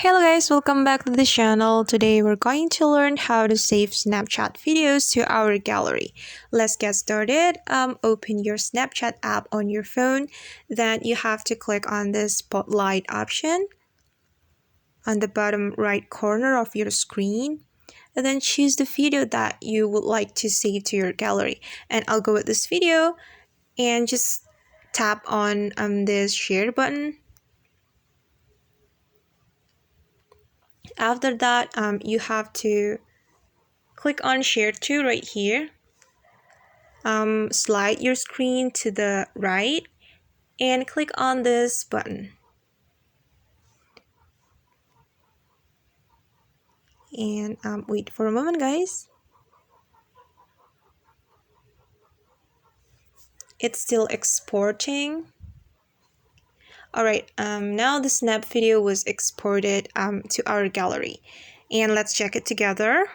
Hello guys, welcome back to the channel. Today we're going to learn how to save Snapchat videos to our gallery. Let's get started. Open your Snapchat app on your phone. Then you have to click on the spotlight option on the bottom right corner of your screen. And then choose the video that you would like to save to your gallery. And I'll go with this video and just tap on this share button. After that, you have to click on share to right here. Slide your screen to the right and click on this button. And wait for a moment, guys. It's still exporting. Alright, now the snap video was exported to our gallery. And let's check it together.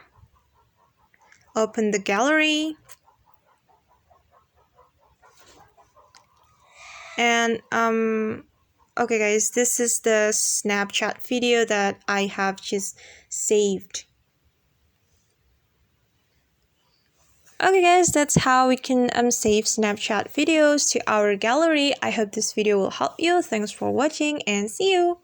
Open the gallery. And okay guys, this is the Snapchat video that I have just saved. Okay guys, that's how we can save Snapchat videos to our gallery. I hope this video will help you. Thanks for watching and see you.